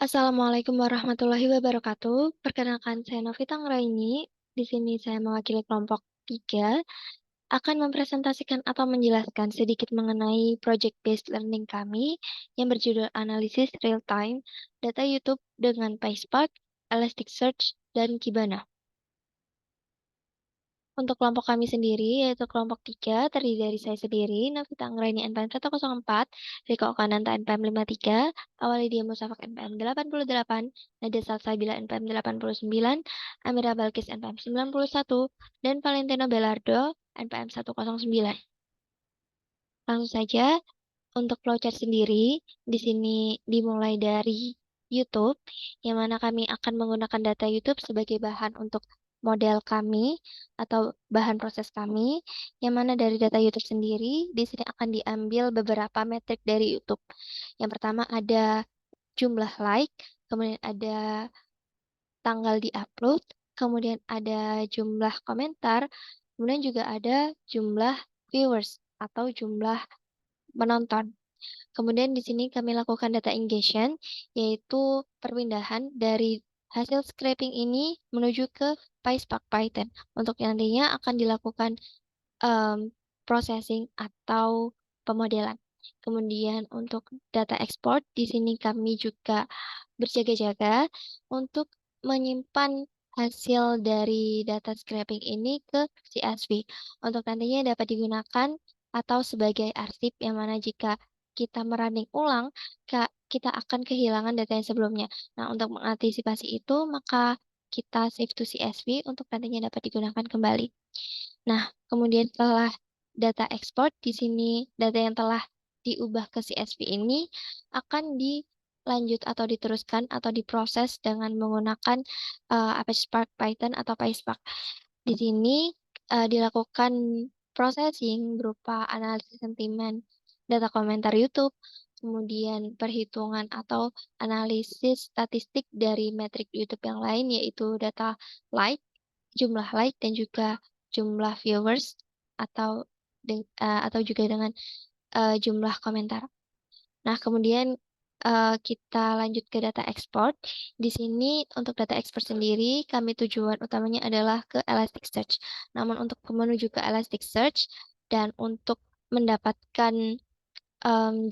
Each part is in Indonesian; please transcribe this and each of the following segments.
Assalamualaikum warahmatullahi wabarakatuh. Perkenalkan, saya Novita Anggraini. Di sini saya mewakili kelompok 3 akan mempresentasikan atau menjelaskan sedikit mengenai project-based learning kami yang berjudul Analisis Real-Time Data YouTube dengan PySpark, Elasticsearch, dan Kibana. Untuk kelompok kami sendiri, yaitu kelompok 3, terdiri dari saya sendiri, Novita Anggraini NPM 104, Riko Okananta NPM 53, Awalidia Musafak NPM 88, Nadia Salsabila NPM 89, Amira Balkis NPM 91, dan Valentino Belardo NPM 109. Langsung saja, untuk flowchart sendiri, di sini dimulai dari YouTube, yang mana kami akan menggunakan data YouTube sebagai bahan untuk model kami atau bahan proses kami, yang mana dari data YouTube sendiri, di sini akan diambil beberapa metrik dari YouTube. Yang pertama ada jumlah like, kemudian ada tanggal di-upload, kemudian ada jumlah komentar, kemudian juga ada jumlah viewers atau jumlah menonton. Kemudian di sini kami lakukan data ingestion, yaitu perpindahan dari hasil scraping ini menuju ke PySpark Python. Untuk nantinya akan dilakukan processing atau pemodelan. Kemudian untuk data export, di sini kami juga berjaga-jaga untuk menyimpan hasil dari data scraping ini ke CSV untuk nantinya dapat digunakan atau sebagai arsip yang mana jika kita merunning ulang, kita akan kehilangan data yang sebelumnya. Nah, untuk mengantisipasi itu, maka kita save to CSV untuk nantinya dapat digunakan kembali. Nah, kemudian setelah data export, di sini data yang telah diubah ke CSV ini akan dilanjut atau diteruskan atau diproses dengan menggunakan Apache Spark Python atau PySpark. Di sini dilakukan processing berupa analisis sentimen data komentar YouTube, kemudian perhitungan atau analisis statistik dari metrik YouTube yang lain, yaitu data like, jumlah like, dan juga jumlah viewers atau atau juga dengan jumlah komentar. Nah, kemudian kita lanjut ke data export. Di sini untuk data export sendiri, kami tujuan utamanya adalah ke Elasticsearch. Namun untuk menuju ke Elasticsearch dan untuk mendapatkan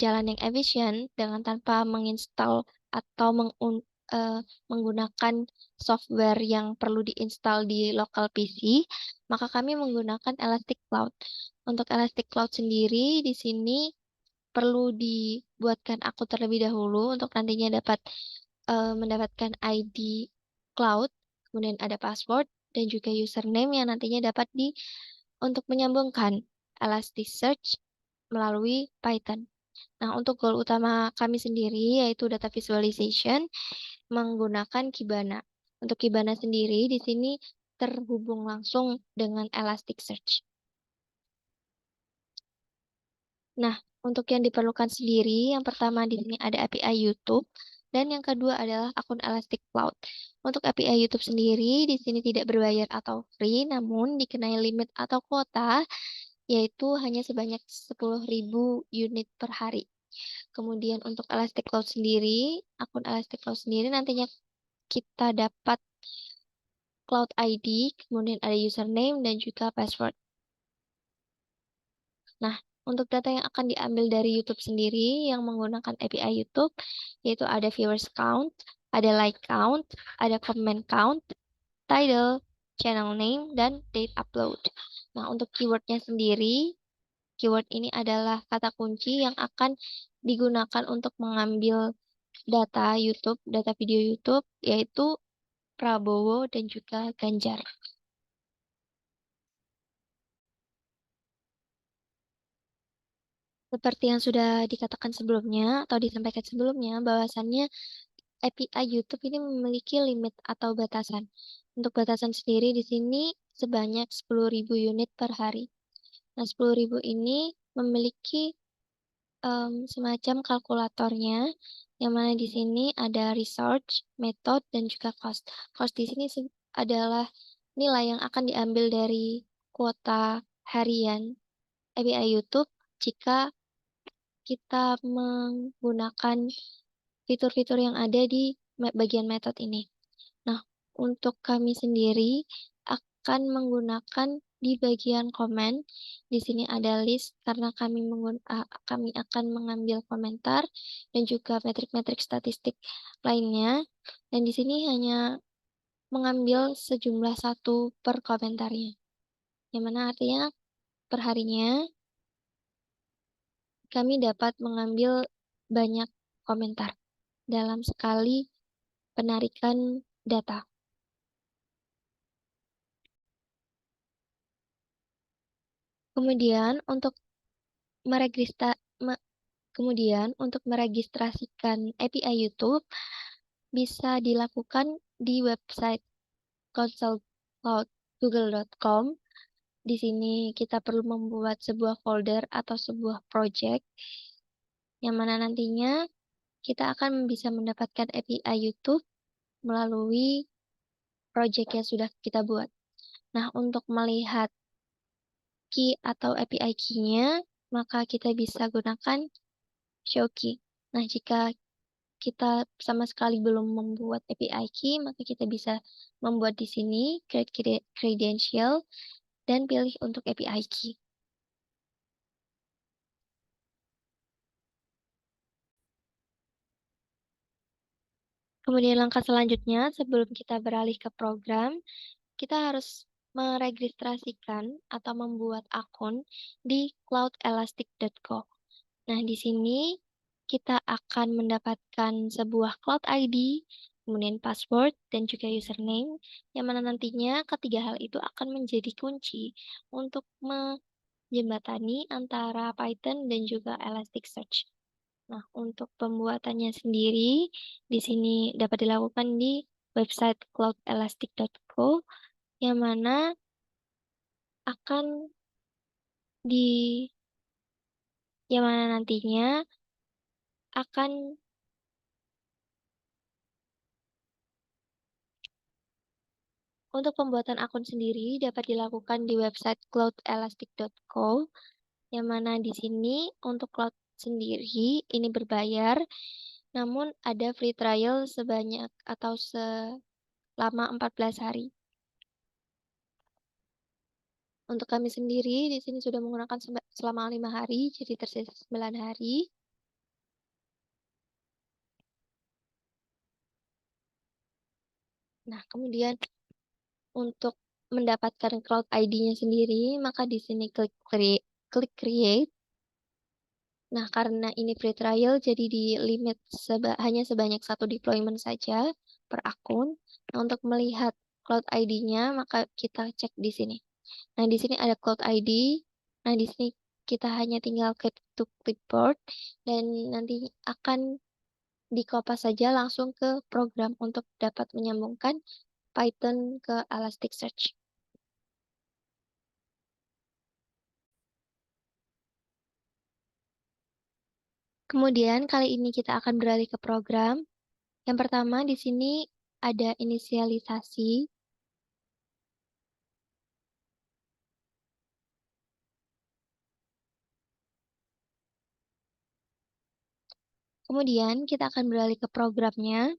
jalan yang efisien dengan tanpa menginstal atau menggunakan software yang perlu diinstal di local PC, maka kami menggunakan Elastic Cloud. Untuk Elastic Cloud sendiri, di sini perlu dibuatkan akun terlebih dahulu untuk nantinya dapat mendapatkan ID cloud, kemudian ada password, dan juga username yang nantinya dapat untuk menyambungkan Elasticsearch melalui Python. Nah, untuk goal utama kami sendiri yaitu data visualization menggunakan Kibana. Untuk Kibana sendiri di sini terhubung langsung dengan Elasticsearch. Nah, untuk yang diperlukan sendiri, yang pertama di sini ada API YouTube dan yang kedua adalah akun Elastic Cloud. Untuk API YouTube sendiri di sini tidak berbayar atau free, namun dikenai limit atau kuota yaitu hanya sebanyak 10.000 unit per hari. Kemudian untuk Elastic Cloud sendiri, akun Elastic Cloud sendiri nantinya kita dapat Cloud ID, kemudian ada username dan juga password. Nah, untuk data yang akan diambil dari YouTube sendiri yang menggunakan API YouTube, yaitu ada viewers count, ada like count, ada comment count, title, channel name, dan date upload. Nah, untuk keywordnya sendiri, keyword ini adalah kata kunci yang akan digunakan untuk mengambil data YouTube, data video YouTube, yaitu Prabowo dan juga Ganjar. Seperti yang sudah dikatakan sebelumnya atau disampaikan sebelumnya, bahwasannya API YouTube ini memiliki limit atau batasan. Untuk batasan sendiri di sini sebanyak 10.000 unit per hari. Nah, 10.000 ini memiliki semacam kalkulatornya, yang mana di sini ada research, method, dan juga cost. Cost di sini adalah nilai yang akan diambil dari kuota harian API YouTube jika kita menggunakan fitur-fitur yang ada di bagian method ini. Nah, untuk kami sendiri akan menggunakan di bagian komen. Di sini ada list karena kami akan mengambil komentar dan juga metrik-metrik statistik lainnya. Dan di sini hanya mengambil sejumlah 1 per komentarnya. Yang mana artinya perharinya kami dapat mengambil banyak komentar dalam sekali penarikan data. Kemudian untuk meregistrasikan API YouTube bisa dilakukan di website consultcloud.google.com. Di sini kita perlu membuat sebuah folder atau sebuah project yang mana nantinya kita akan bisa mendapatkan API YouTube melalui project yang sudah kita buat. Nah, untuk melihat key atau API key-nya, maka kita bisa gunakan show key. Nah, jika kita sama sekali belum membuat API key, maka kita bisa membuat di sini create credential dan pilih untuk API key. Kemudian langkah selanjutnya, sebelum kita beralih ke program, kita harus meregistrasikan atau membuat akun di cloudelastic.co. Nah, di sini kita akan mendapatkan sebuah Cloud ID, kemudian password, dan juga username, yang mana nantinya ketiga hal itu akan menjadi kunci untuk menjembatani antara Python dan juga Elasticsearch. Nah, untuk pembuatannya sendiri, di sini dapat dilakukan di website cloudelastic.co, yang mana akan di yang mana nantinya akan untuk pembuatan akun sendiri dapat dilakukan di website cloudelastic.co, yang mana di sini untuk cloud sendiri ini berbayar, namun ada free trial sebanyak atau selama 14 hari. Untuk kami sendiri di sini sudah menggunakan selama 5 hari, jadi tersisa 9 hari. Nah, kemudian untuk mendapatkan Cloud ID-nya sendiri, maka di sini klik create. Nah, karena ini free trial, jadi di limit hanya sebanyak 1 deployment saja per akun. Nah, untuk melihat Cloud ID-nya, maka kita cek di sini. Nah, di sini ada Cloud ID. Nah, di sini kita hanya tinggal klik to clipboard, dan nanti akan dikopas saja langsung ke program untuk dapat menyambungkan Python ke Elasticsearch. Kemudian kali ini kita akan beralih ke program. Yang pertama di sini ada inisialisasi. Kemudian kita akan beralih ke programnya.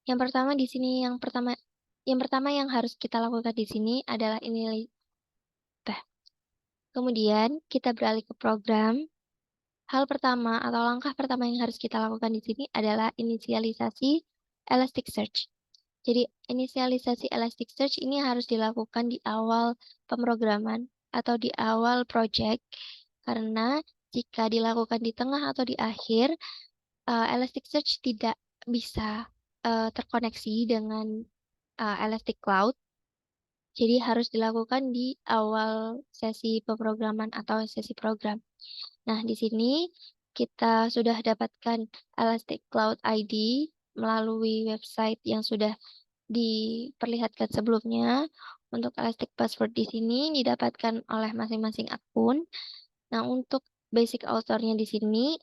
Yang pertama di sini yang harus kita lakukan di sini adalah ini. Kemudian kita beralih ke program. Hal pertama atau langkah pertama yang harus kita lakukan di sini adalah inisialisasi Elasticsearch. Jadi inisialisasi Elasticsearch ini harus dilakukan di awal pemrograman atau di awal project, karena jika dilakukan di tengah atau di akhir, Elasticsearch tidak bisa terkoneksi dengan Elastic Cloud. Jadi harus dilakukan di awal sesi pemrograman atau sesi program. Nah, di sini kita sudah dapatkan Elastic Cloud ID melalui website yang sudah diperlihatkan sebelumnya. Untuk Elastic Password di sini didapatkan oleh masing-masing akun. Nah, untuk basic author-nya di sini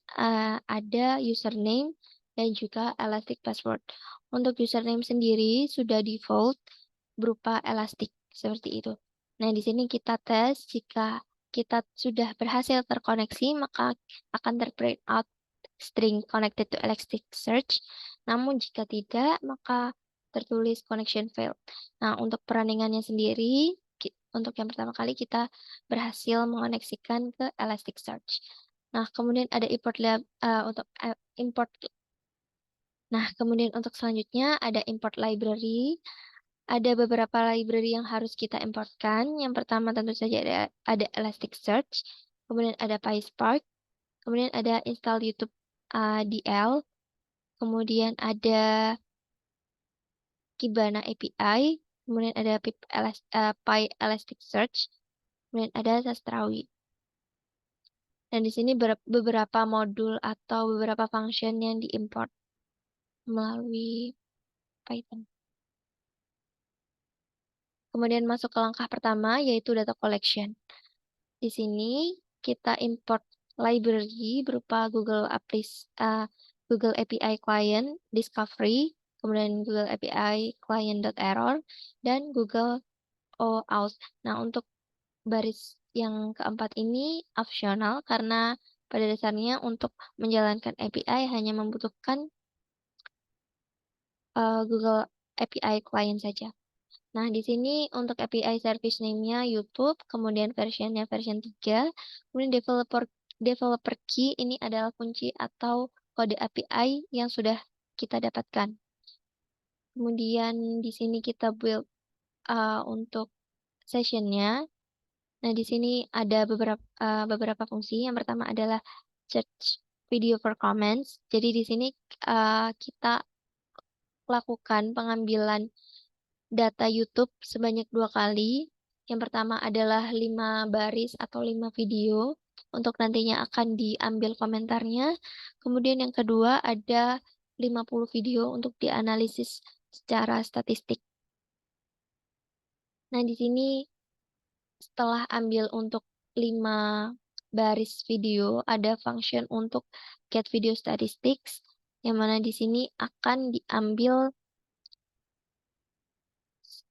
ada username dan juga Elastic Password. Untuk username sendiri sudah default berupa Elastic seperti itu. Nah, di sini kita tes jika kita sudah berhasil terkoneksi, maka akan terprint out string connected to Elasticsearch. Namun jika tidak, maka tertulis connection failed. Nah, untuk perundingannya sendiri, untuk yang pertama kali kita berhasil mengoneksikan ke Elasticsearch. Nah, kemudian ada untuk import. Nah, kemudian untuk selanjutnya ada import library. Ada beberapa library yang harus kita importkan. Yang pertama tentu saja ada Elasticsearch, kemudian ada PySpark, kemudian ada install YouTube DL, kemudian ada Kibana API, kemudian ada Py Elasticsearch, kemudian ada Sastrawi. Dan di sini beberapa modul atau beberapa function yang diimport melalui Python. Kemudian masuk ke langkah pertama, yaitu data collection. Di sini kita import library berupa Google API Client Discovery, kemudian Google API Client.error, dan Google OAuth. Nah, untuk baris yang keempat ini opsional karena pada dasarnya untuk menjalankan API hanya membutuhkan Google API Client saja. Nah, di sini untuk API service name-nya YouTube, kemudian versionnya version 3, kemudian developer key ini adalah kunci atau kode API yang sudah kita dapatkan. Kemudian di sini kita build untuk sessionnya. Nah, di sini ada beberapa fungsi. Yang pertama adalah search video for comments. Jadi di sini kita lakukan pengambilan data YouTube sebanyak 2 kali. Yang pertama adalah 5 baris atau 5 video untuk nantinya akan diambil komentarnya. Kemudian yang kedua ada 50 video untuk dianalisis secara statistik. Nah, di sini setelah ambil untuk 5 baris video, ada function untuk get video statistics, yang mana di sini akan diambil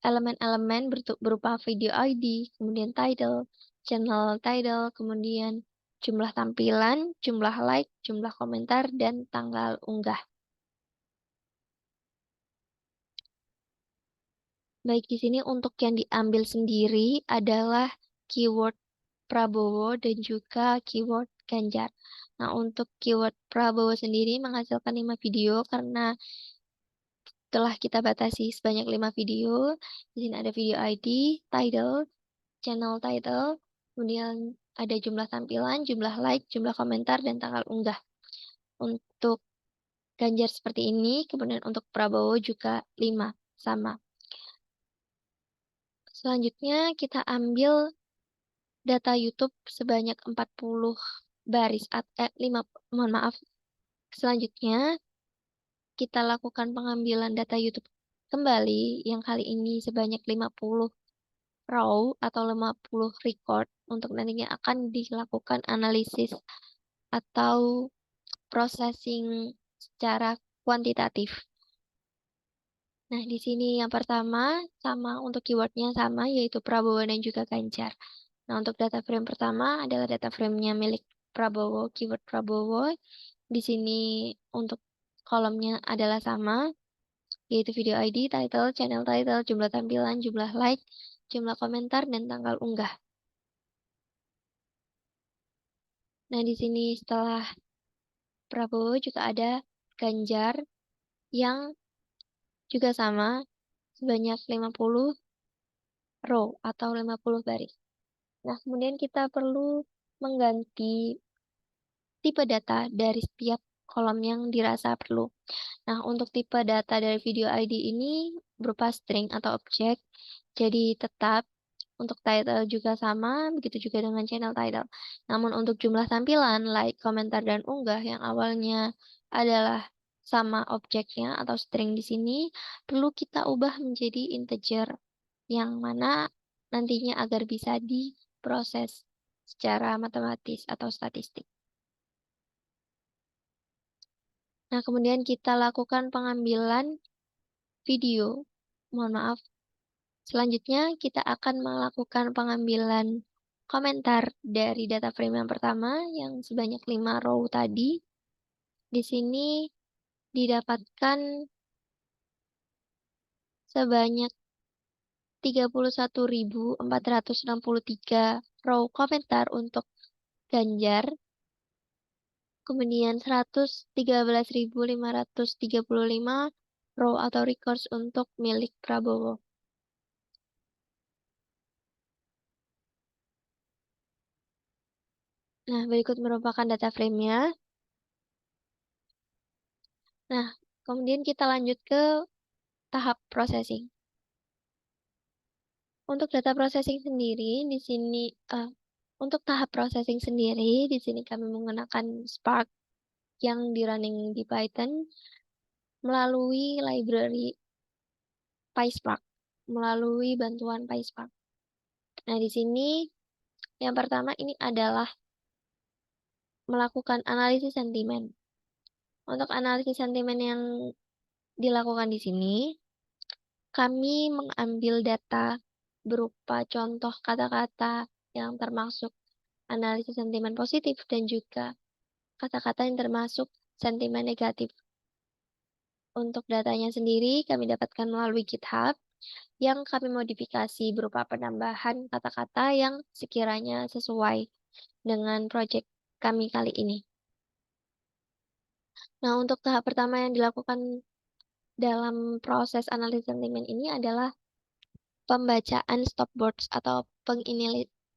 elemen-elemen berupa video ID, kemudian title, channel title, kemudian jumlah tampilan, jumlah like, jumlah komentar, dan tanggal unggah. Baik, di sini untuk yang diambil sendiri adalah keyword Prabowo dan juga keyword Ganjar. Nah, untuk keyword Prabowo sendiri menghasilkan 5 video karena telah kita batasi sebanyak 5 video. Di sini ada video ID, title, channel title, kemudian ada jumlah tampilan, jumlah like, jumlah komentar, dan tanggal unggah. Untuk Ganjar seperti ini, kemudian untuk Prabowo juga 5, sama. Selanjutnya kita ambil data YouTube sebanyak 40 baris, 5, mohon maaf. Selanjutnya kita lakukan pengambilan data YouTube kembali, yang kali ini sebanyak 50 raw atau 50 record untuk nantinya akan dilakukan analisis atau processing secara kuantitatif. Nah, di sini yang pertama sama untuk keywordnya sama, yaitu Prabowo dan juga Ganjar. Nah, untuk data frame pertama adalah data frame-nya milik Prabowo, keyword Prabowo. Di sini untuk kolomnya adalah sama, yaitu video ID, title, channel title, jumlah tampilan, jumlah like, jumlah komentar, dan tanggal unggah. Nah, di sini setelah Prabowo juga ada Ganjar yang juga sama sebanyak 50 row atau 50 baris. Nah, kemudian kita perlu mengganti tipe data dari setiap kolom yang dirasa perlu. Nah, untuk tipe data dari video ID ini berupa string atau objek. Jadi tetap untuk title juga sama, begitu juga dengan channel title. Namun untuk jumlah tampilan, like, komentar, dan unggah yang awalnya adalah sama objeknya atau string di sini, perlu kita ubah menjadi integer, yang mana nantinya agar bisa diproses secara matematis atau statistik. Nah, kemudian kita lakukan pengambilan video. Mohon maaf. Selanjutnya, kita akan melakukan pengambilan komentar dari data frame yang pertama, yang sebanyak 5 row tadi. Di sini didapatkan sebanyak 31.463 row komentar untuk Ganjar, kemudian 113.535 row atau records untuk milik Prabowo. Nah, berikut merupakan data frame-nya. Nah, kemudian kita lanjut ke tahap processing. Untuk data processing sendiri di sini untuk tahap processing sendiri di sini kami menggunakan Spark yang di running di Python melalui library PySpark, melalui bantuan PySpark. Nah, di sini yang pertama ini adalah melakukan analisis sentimen. Untuk analisis sentimen yang dilakukan di sini, kami mengambil data berupa contoh kata-kata yang termasuk analisis sentimen positif dan juga kata-kata yang termasuk sentimen negatif. Untuk datanya sendiri kami dapatkan melalui GitHub yang kami modifikasi berupa penambahan kata-kata yang sekiranya sesuai dengan proyek kami kali ini. Nah, untuk tahap pertama yang dilakukan dalam proses analisis sentimen ini adalah pembacaan stopwords atau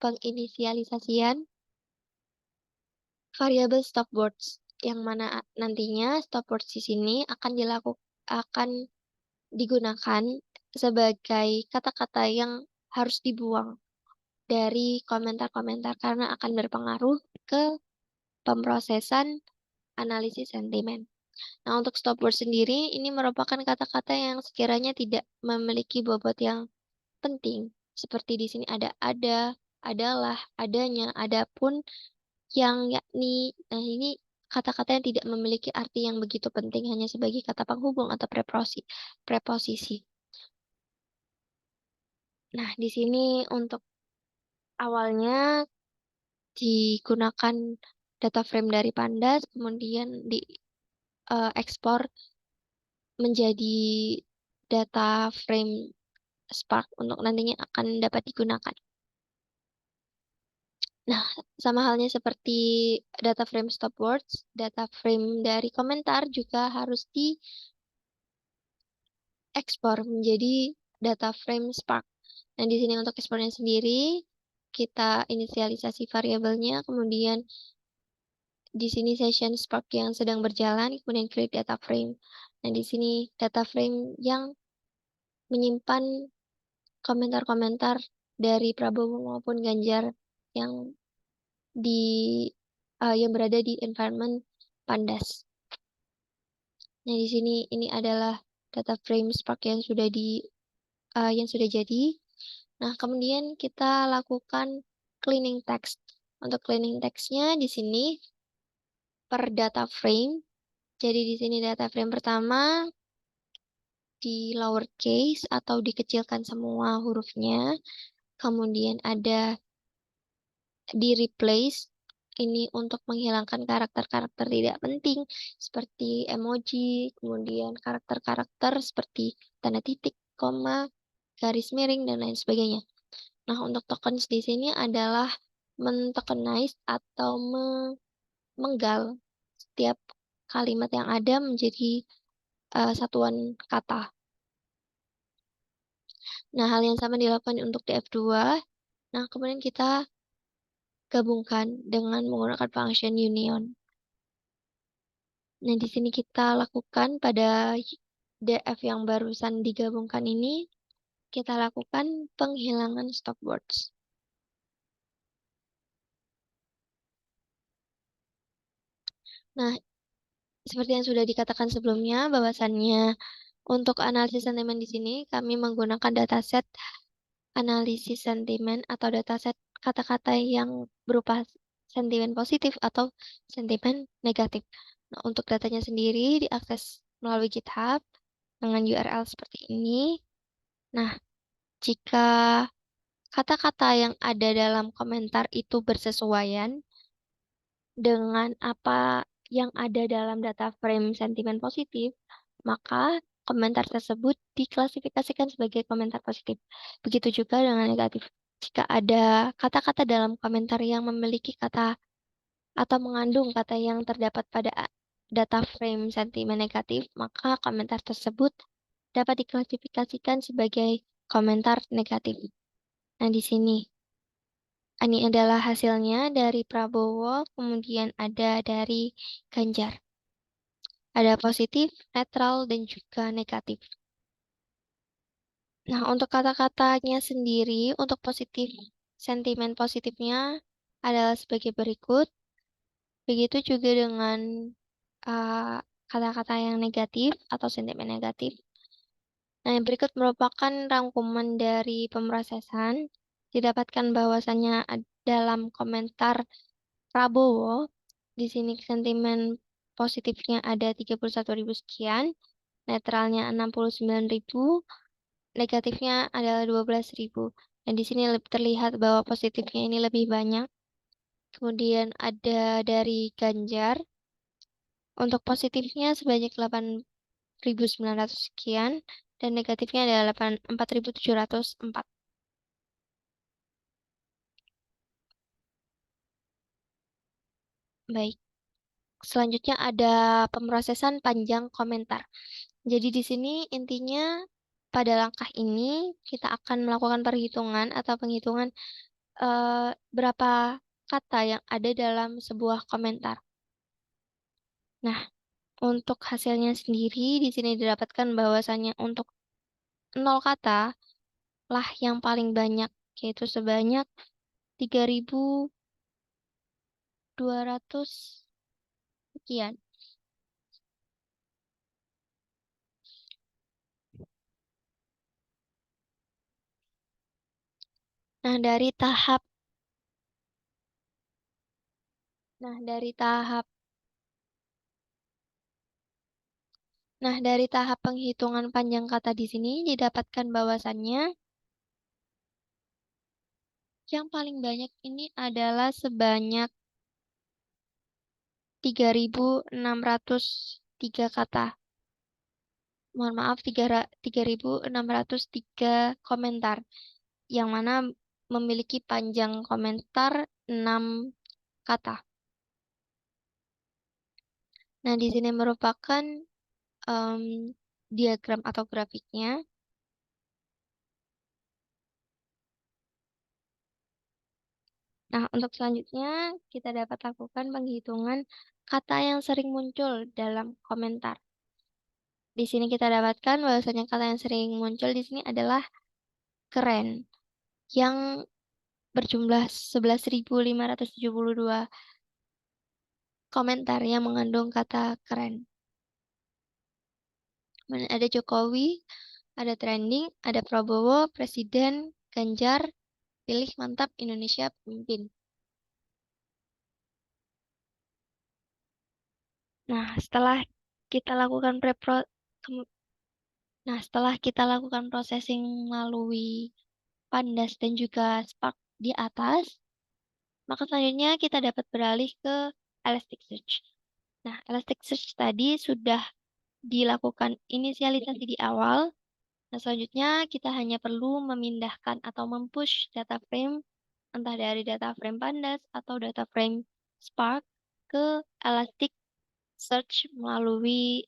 penginisialisasian variabel stopwords yang mana nantinya stopwords di sini akan digunakan sebagai kata-kata yang harus dibuang dari komentar-komentar karena akan berpengaruh ke pemrosesan analisis sentimen. Nah, untuk stopword sendiri ini merupakan kata-kata yang sekiranya tidak memiliki bobot yang penting. Seperti di sini ada, adalah, adanya, adapun, yang yakni. Nah, ini kata-kata yang tidak memiliki arti yang begitu penting hanya sebagai kata penghubung atau preposisi. Nah, di sini untuk awalnya digunakan data frame dari Pandas, kemudian diekspor menjadi data frame Spark untuk nantinya akan dapat digunakan. Nah, sama halnya seperti data frame stopwords, data frame dari komentar juga harus diekspor menjadi data frame Spark. Nah, di sini untuk ekspornya sendiri, kita inisialisasi variabelnya, kemudian di sini session Spark yang sedang berjalan, kemudian create data frame. Nah, di sini data frame yang menyimpan komentar-komentar dari Prabowo maupun Ganjar yang di yang berada di environment Pandas. Nah, di sini ini adalah data frame Spark yang sudah jadi. Nah, kemudian kita lakukan cleaning text. Untuk cleaning text-nya di sini per data frame. Jadi di sini data frame pertama di lowercase atau dikecilkan semua hurufnya. Kemudian ada di replace ini untuk menghilangkan karakter-karakter tidak penting seperti emoji, kemudian karakter-karakter seperti tanda titik, koma, garis miring dan lain sebagainya. Nah, untuk tokens di sini adalah men-tokenize atau menggal setiap kalimat yang ada menjadi satuan kata. Nah, hal yang sama dilakukan untuk di F2. Nah, kemudian kita gabungkan dengan menggunakan function union. Nah, di sini kita lakukan pada DF yang barusan digabungkan ini, kita lakukan penghilangan stopwords. Nah, seperti yang sudah dikatakan sebelumnya, bahwasannya untuk analisis sentimen di sini kami menggunakan dataset analisis sentimen atau dataset kata-kata yang berupa sentimen positif atau sentimen negatif. Nah, untuk datanya sendiri diakses melalui GitHub dengan URL seperti ini. Nah, jika kata-kata yang ada dalam komentar itu bersesuaian dengan apa yang ada dalam data frame sentimen positif, maka komentar tersebut diklasifikasikan sebagai komentar positif. Begitu juga dengan negatif. Jika ada kata-kata dalam komentar yang memiliki kata atau mengandung kata yang terdapat pada data frame sentimen negatif, maka komentar tersebut dapat diklasifikasikan sebagai komentar negatif. Nah, di sini ini adalah hasilnya dari Prabowo, kemudian ada dari Ganjar. Ada positif, netral, dan juga negatif. Nah, untuk kata-katanya sendiri, untuk positif, sentimen positifnya adalah sebagai berikut. Begitu juga dengan uh, kata-kata yang negatif atau sentimen negatif. Nah, yang berikut merupakan rangkuman dari pemrosesan. Didapatkan bahwasannya dalam komentar Prabowo, di sini sentimen positifnya ada 31.000 sekian, netralnya 69.000, negatifnya adalah 12.000. Dan di sini terlihat bahwa positifnya ini lebih banyak. Kemudian ada dari Ganjar, untuk positifnya sebanyak 8.900 sekian, dan negatifnya adalah 4.704. Baik, selanjutnya ada pemrosesan panjang komentar. Jadi di sini intinya pada langkah ini kita akan melakukan perhitungan atau penghitungan berapa kata yang ada dalam sebuah komentar. Nah, untuk hasilnya sendiri di sini didapatkan bahwasannya untuk 0 kata lah yang paling banyak, yaitu sebanyak 3.200 sekian. Nah, nah dari tahap dari tahap penghitungan panjang kata di sini didapatkan bahwasannya yang paling banyak ini adalah sebanyak 3.603 kata. Mohon maaf, 3.603 komentar, yang mana memiliki panjang komentar 6 kata. Nah, di sini merupakan diagram atau grafiknya. Nah, untuk selanjutnya kita dapat lakukan penghitungan kata yang sering muncul dalam komentar. Di sini kita dapatkan bahwasanya kata yang sering muncul di sini adalah keren, yang berjumlah 11.572 komentar yang mengandung kata keren. Ada Jokowi, ada trending, ada Prabowo, Presiden, Ganjar, pilih mantap Indonesia pemimpin. Nah, setelah kita lakukan setelah kita lakukan processing melalui Pandas dan juga Spark di atas, maka selanjutnya kita dapat beralih ke Elasticsearch. Nah, Elasticsearch tadi sudah dilakukan inisialisasi di awal. Nah, selanjutnya kita hanya perlu memindahkan atau mempush data frame, entah dari data frame Pandas atau data frame Spark ke Elasticsearch melalui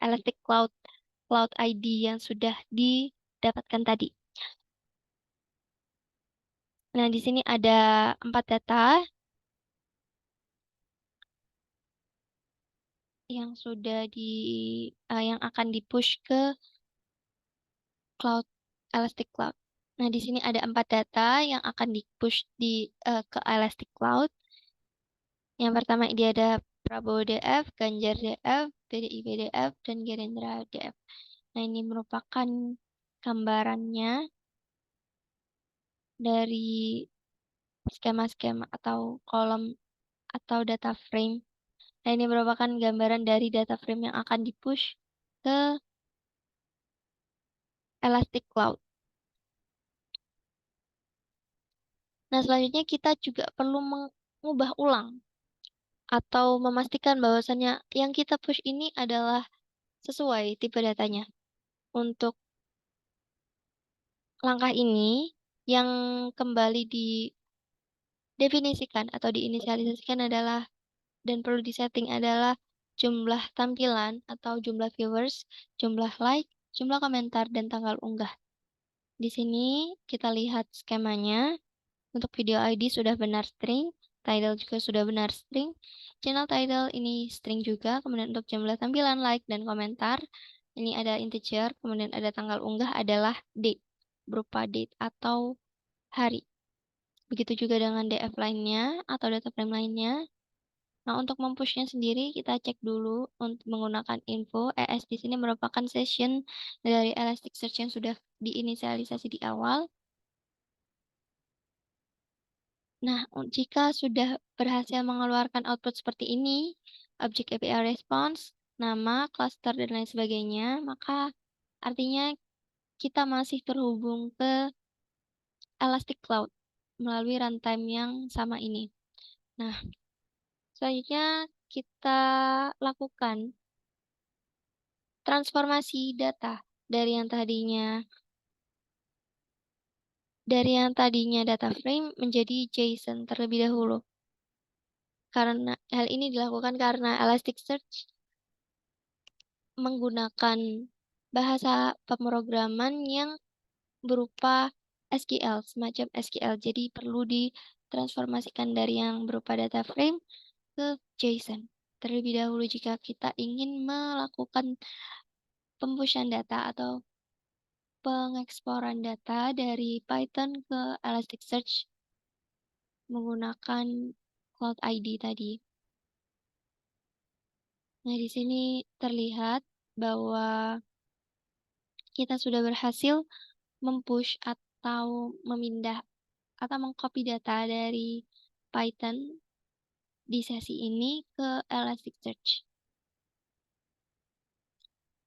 Elastic Cloud ID yang sudah didapatkan tadi. Nah, di sini ada 4 data yang sudah yang akan dipush ke cloud Elastic Cloud. Nah, di sini ada 4 data yang akan dipush ke Elastic Cloud. Yang pertama dia ada Prabowo DF, Ganjar DF, PDIP DF, dan Gerindra DF. Nah, ini merupakan gambarannya dari skema-skema atau kolom atau data frame. Nah, ini merupakan gambaran dari data frame yang akan dipush ke Elastic Cloud. Nah, selanjutnya kita juga perlu mengubah ulang atau memastikan bahwasannya yang kita push ini adalah sesuai tipe datanya. Untuk langkah ini yang kembali didefinisikan atau diinisialisasikan adalah dan perlu disetting adalah jumlah tampilan atau jumlah viewers, jumlah like, jumlah komentar, dan tanggal unggah. Di sini kita lihat skemanya. Untuk video ID sudah benar string, title juga sudah benar string, channel title ini string juga, kemudian untuk jumlah tampilan like dan komentar, ini ada integer, kemudian ada tanggal unggah adalah date, berupa date atau hari. Begitu juga dengan DF lainnya atau data frame lainnya. Nah, untuk mempushnya sendiri kita cek dulu untuk menggunakan info. ES di sini merupakan session dari Elasticsearch yang sudah diinisialisasi di awal. Nah, jika sudah berhasil mengeluarkan output seperti ini, objek API response, nama, cluster, dan lain sebagainya, maka artinya kita masih terhubung ke Elastic Cloud melalui runtime yang sama ini. Nah, selanjutnya kita lakukan transformasi data dari yang tadinya data frame menjadi JSON terlebih dahulu. Karena hal ini dilakukan karena Elasticsearch menggunakan bahasa pemrograman yang berupa SQL, semacam SQL. Jadi perlu ditransformasikan dari yang berupa data frame ke JSON. Terlebih dahulu jika kita ingin melakukan pembushan data atau pengeksporan data dari Python ke Elasticsearch menggunakan Cloud ID tadi. Nah, di sini terlihat bahwa kita sudah berhasil mempush atau memindah atau mengcopy data dari Python di sesi ini ke Elasticsearch.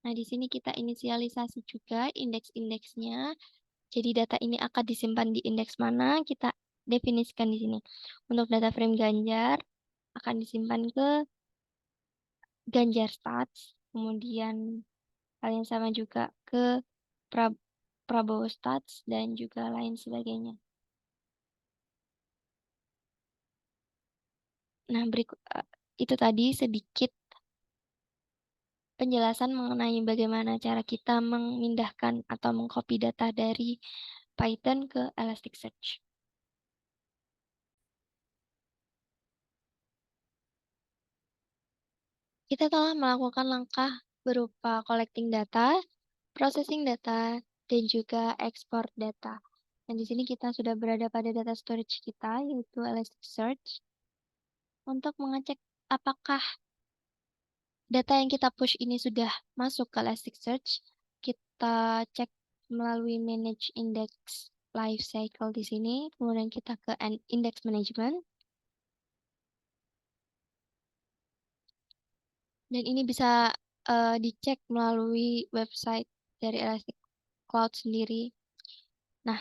Nah, di sini kita inisialisasi juga indeks-indeksnya. Jadi data ini akan disimpan di indeks mana, kita definisikan di sini. Untuk data frame Ganjar akan disimpan ke Ganjar Stats, kemudian hal yang sama juga ke Prabowo Stats dan juga lain sebagainya. Nah, berikut itu tadi sedikit penjelasan mengenai bagaimana cara kita memindahkan atau mengcopy data dari Python ke Elasticsearch. Kita telah melakukan langkah berupa collecting data, processing data, dan juga export data. Dan di sini kita sudah berada pada data storage kita, yaitu Elasticsearch, untuk mengecek apakah data yang kita push ini sudah masuk ke Elasticsearch. Kita cek melalui manage index life cycle di sini, kemudian kita ke index management. Dan ini bisa dicek melalui website dari Elastic Cloud sendiri. Nah,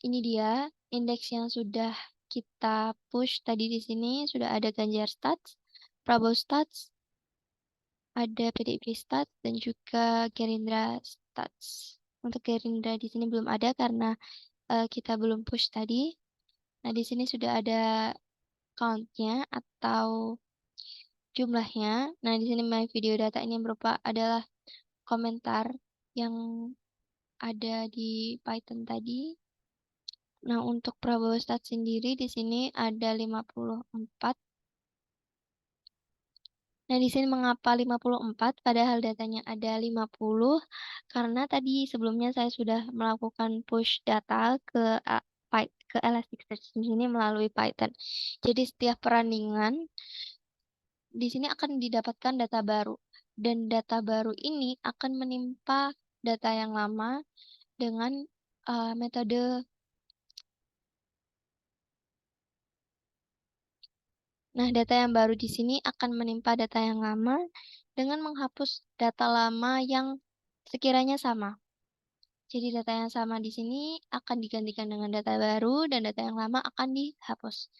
ini dia indeks yang sudah kita push tadi di sini. Sudah ada Ganjar Stats, Prabowo Stats, ada PDIP Stats, dan juga Gerindra Stats. Untuk Gerindra di sini belum ada karena kita belum push tadi. Nah, di sini sudah ada count-nya atau jumlahnya. Nah, di sini my video data ini berupa adalah komentar yang ada di Python tadi. Nah, untuk Prabowo Stat sendiri di sini ada 54. Nah, di sini mengapa 54 padahal datanya ada 50? Karena tadi sebelumnya saya sudah melakukan push data ke Elasticsearch di sini melalui Python. Jadi setiap perandingan di sini akan didapatkan data baru dan data baru ini akan menimpa data yang lama dengan metode. Nah, data yang baru di sini akan menimpa data yang lama dengan menghapus data lama yang sekiranya sama. Jadi data yang sama di sini akan digantikan dengan data baru dan data yang lama akan dihapus.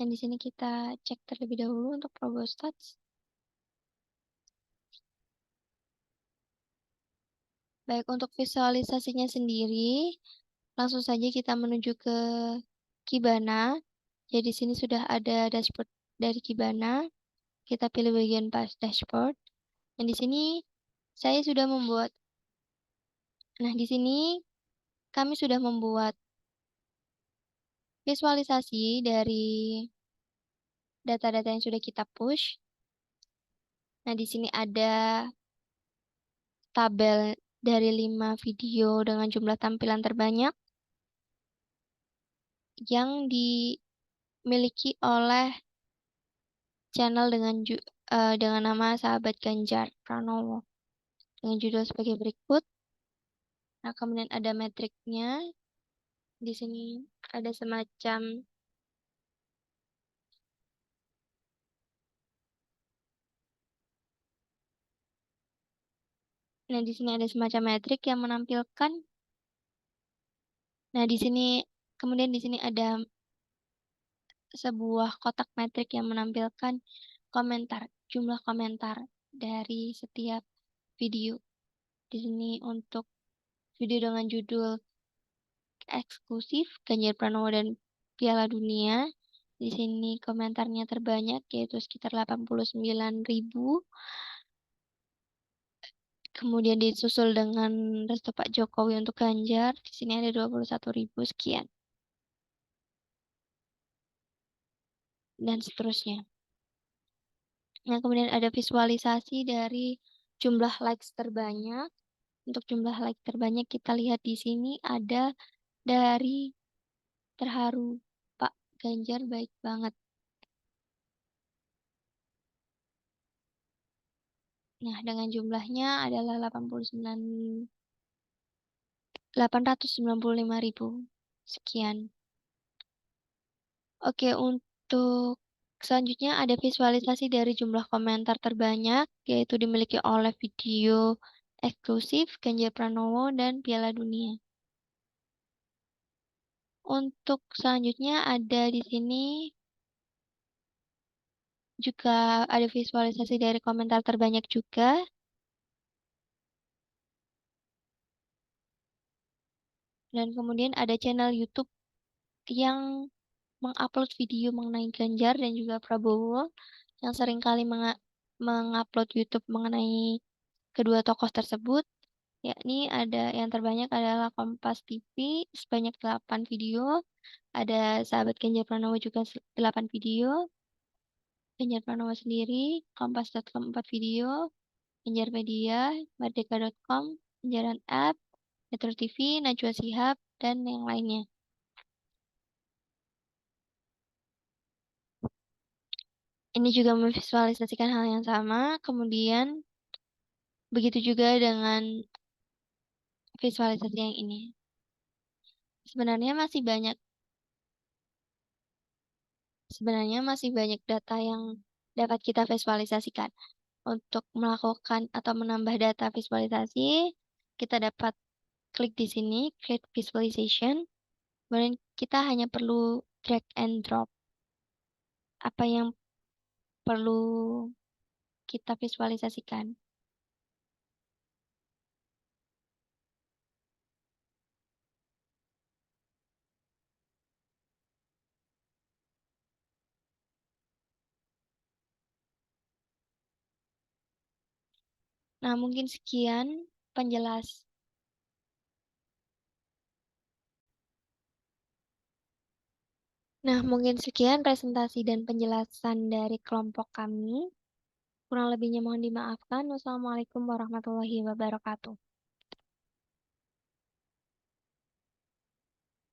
Dan di sini kita cek terlebih dahulu untuk Probostats. Baik, untuk visualisasinya sendiri, langsung saja kita menuju ke Kibana. Jadi di sini sudah ada dashboard dari Kibana. Kita pilih bagian pas dashboard. Dan di sini saya sudah membuat. Nah, di sini kami sudah membuat visualisasi dari data-data yang sudah kita push. Nah, di sini ada tabel dari 5 video dengan jumlah tampilan terbanyak yang dimiliki oleh channel dengan nama Sahabat Ganjar Pranowo dengan judul sebagai berikut. Nah, kemudian ada metriknya. Di sini ada semacam Nah, di sini ada semacam metrik yang menampilkan. Nah, di sini kemudian di sini ada sebuah kotak metrik yang menampilkan jumlah komentar dari setiap video. Di sini untuk video dengan judul eksklusif Ganjar Pranowo dan Piala Dunia. Di sini komentarnya terbanyak yaitu sekitar 89.000. Kemudian disusul dengan restu Pak Jokowi untuk Ganjar. Di sini ada 21.000 sekian. Dan seterusnya. Nah, kemudian ada visualisasi dari jumlah likes terbanyak. Untuk jumlah like terbanyak kita lihat di sini ada dari terharu Pak Ganjar baik banget. Nah, dengan jumlahnya adalah 895.000 sekian. Oke, untuk selanjutnya ada visualisasi dari jumlah komentar terbanyak, yaitu dimiliki oleh video eksklusif Ganjar Pranowo dan Piala Dunia. Untuk selanjutnya ada di sini juga ada visualisasi dari komentar terbanyak juga. Dan kemudian ada channel YouTube yang mengupload video mengenai Ganjar dan juga Prabowo yang seringkali mengupload YouTube mengenai kedua tokoh tersebut, yakni ada yang terbanyak adalah Kompas TV sebanyak 8 video, ada Sahabat Ganjar Pranowo juga 8 video, Ganjar Pranowo sendiri, Kompas.com 4 video, Ganjar Media, Merdeka.com, Ganjaran App, Metro TV, Najwa Shihab, dan yang lainnya. Ini juga memvisualisasikan hal yang sama, kemudian begitu juga dengan visualisasi yang ini. Sebenarnya masih banyak data yang dapat kita visualisasikan. Untuk melakukan atau menambah data visualisasi, kita dapat klik di sini, create visualization. Kemudian kita hanya perlu drag and drop apa yang perlu kita visualisasikan. Nah, mungkin sekian penjelas. Nah, mungkin sekian presentasi dan penjelasan dari kelompok kami. Kurang lebihnya mohon dimaafkan. Wassalamualaikum warahmatullahi wabarakatuh.